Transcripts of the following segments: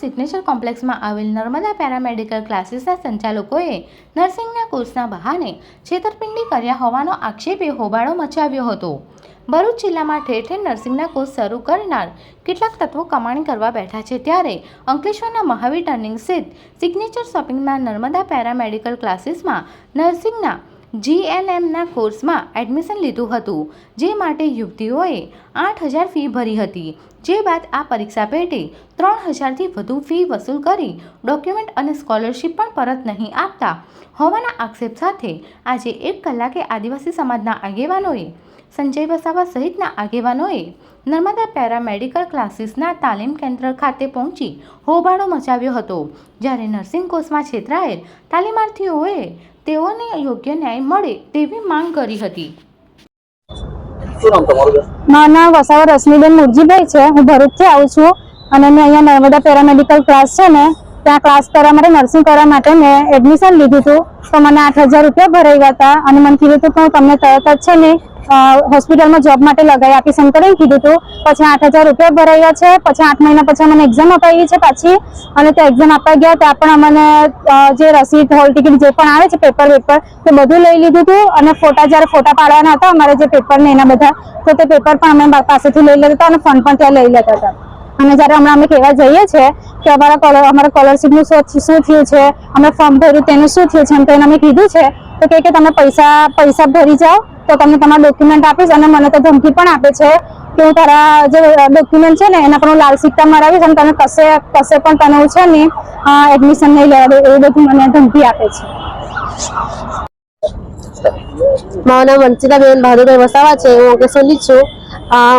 Signature કોમ્પ્લેક્સમાં આવેલ Narmada paramedical ક્લાસીસના સંચાલકોએ નર્સિંગના કોર્સના બહાને છેતરપિંડી કર્યા હોવાનો આક્ષેપે હોબાળો મચાવ્યો હતો। ભરૂચ જિલ્લામાં ઠેર ઠેર નર્સિંગના કોર્સ શરૂ કરનાર કેટલાક તત્વો કમાણી કરવા બેઠા છે, ત્યારે અંકલેશ્વરના મહાવીર ટર્નિંગ સ્થિત સિગ્નેચર શોપિંગના નર્મદા પેરામેડિકલ ક્લાસીસમાં નર્સિંગના GNMના કોર્સમાં એડમિશન લીધું હતું, જે માટે યુવતીઓએ 8,000 ફી ભરી હતી। જે બાદ આ પરીક્ષા પેટે 3,000થી વધુ ફી વસૂલ કરી ડોક્યુમેન્ટ અને સ્કોલરશીપ પણ પરત નહીં આપતા હોવાના આક્ષેપ સાથે આજે 1 કલાકે આદિવાસી સમાજના આગેવાનોએ, સંજય વસાવા સહિતના આગેવાનોએ નર્મદા પેરામેડિકલ ક્લાસીસના તાલીમ કેન્દ્ર ખાતે પહોંચી હોબાળો મચાવ્યો હતો, જ્યારે નર્સિંગ કોર્સમાં છેતરાયેલ તાલીમાર્થીઓએ તેઓને યોગ્ય ન્યાય મળે તેવી માંગ કરી હતી। મારું નામ વસાવા રશ્મિબેન મુરજીભાઈ છે। હું ભરૂચથી આવું છું અને મેં અહીંયા નર્મદા પેરામેડિકલ ક્લાસ છે ને ત્યાં ક્લાસ કરવા માટે નર્સિંગ કરવા માટે મેં એડમિશન લીધું હતું, તો મને 8,000 રૂપિયા ભરાયા હતા અને મને કીધું હતું કે હું તમને તરત જ છે ને હોસ્પિટલમાં જોબ માટે લગાવી આપીશ એમ કરીને કીધું હતું। પછી 8,000 રૂપિયા ભરાયા છે। પછી 8 મહિના પછી મને એક્ઝામ અપાવી છે પાછી, અને તે એક્ઝામ આપવા ગયા ત્યાં પણ અમને જે રસીદ, હોલ ટિકિટ જે પણ આવે છે, પેપર તે બધું લઈ લીધું હતું, અને જ્યારે ફોટા પાડવાના હતા અમારે જે પેપર ને એના બધા, તો તે પેપર પણ અમે પાસેથી લઈ લેતા હતા અને ફંડ પણ ત્યાં લઈ લેતા હતા। અને જ્યારે હમણાં અમે કહેવા જઈએ છીએ કે અમારા સ્કોલરશીપનું શું થયું છે, અમે ફોર્મ ભર્યું તેનું શું થયું છે, એમ તો એને અમે કીધું છે તો કે તમે પૈસા ભરી જાઓ તો તમને તમારા ડોક્યુમેન્ટ આપીશ, અને મને તો ધમકી પણ આપે છે કે હું તારા જે ડોક્યુમેન્ટ છે ને એના પર હું લાલ સિક્કા મરાવીશ અને તને કશે પણ તને હું છે ને એડમિશન નહીં લેવા દે, એવું બધું મને ધમકી આપે છે। મારું નામ વંચિતાબેન ભાદુભાઈ વસાવા છે। હું અંકલેશ્વરની જ છું।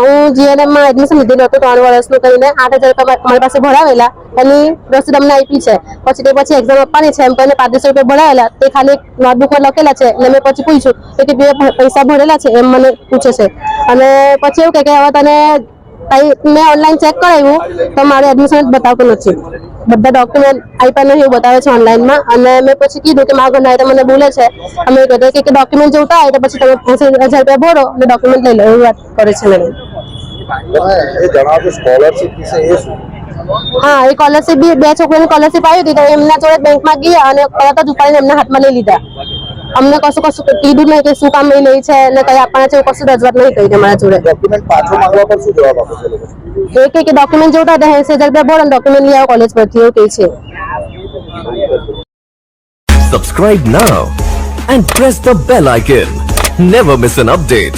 હું GNMમાં એડમિશન લીધેલું હતું 3 વર્ષનું કરીને 8,000 રૂપિયા મારી પાસે ભરાવેલા, એની રસીદ અમને આપી છે। પછી એક્ઝામ આપવાની છે એમ કરીને 500 રૂપિયા ભરાવેલા, તે ખાલી નોટબુકમાં લખેલા છે। એટલે મેં પછી પૂછ્યું કે બે પૈસા ભરેલા છે એમ મને પૂછે છે, અને પછી એવું કે હવે તને મેં ઓનલાઈન ચેક કરાવ્યું તો મારે એડમિશન બતાવતું નથી, બધા ડોક્યુમેન્ટ આપ્યા નહીં એવું બતાવે છે ઓનલાઈનમાં। અને મેં પછી કીધું કે મારા ઘરના મને બોલે છે, અમે કહે કે ડોક્યુમેન્ટ જોતા હોય તો પછી તમે 80,000 રૂપિયા ભરો અને ડોક્યુમેન્ટ લઈ લો, એવું વાત કરે છે મને। હા, એ સ્કોલરશીપ બી 2 છોકરીઓની સ્કોલરશીપ આવી હતી તો એમના જોડે બેંકમાં ગયા અને તરત જ ઉપાડીને એમના હાથમાં લઈ લીધા। અમને કશું કીધું નહીં કે શું કામ લઈ લે છે અને કઈ આપવાના છે, કશું રજૂઆત નહીં કરી અમારા જોડે। ડોક્યુમેન્ટ પાછો માંગવા પર શું જવાબ આપો છો? એ કે ડોક્યુમેન્ટ જોતા હતા 80,000 રૂપિયા ભરો ડોક્યુમેન્ટ લઈ આવો કોલેજ પરથી, એવું કહે છે। Subscribe now and press the bell icon. Never miss an update.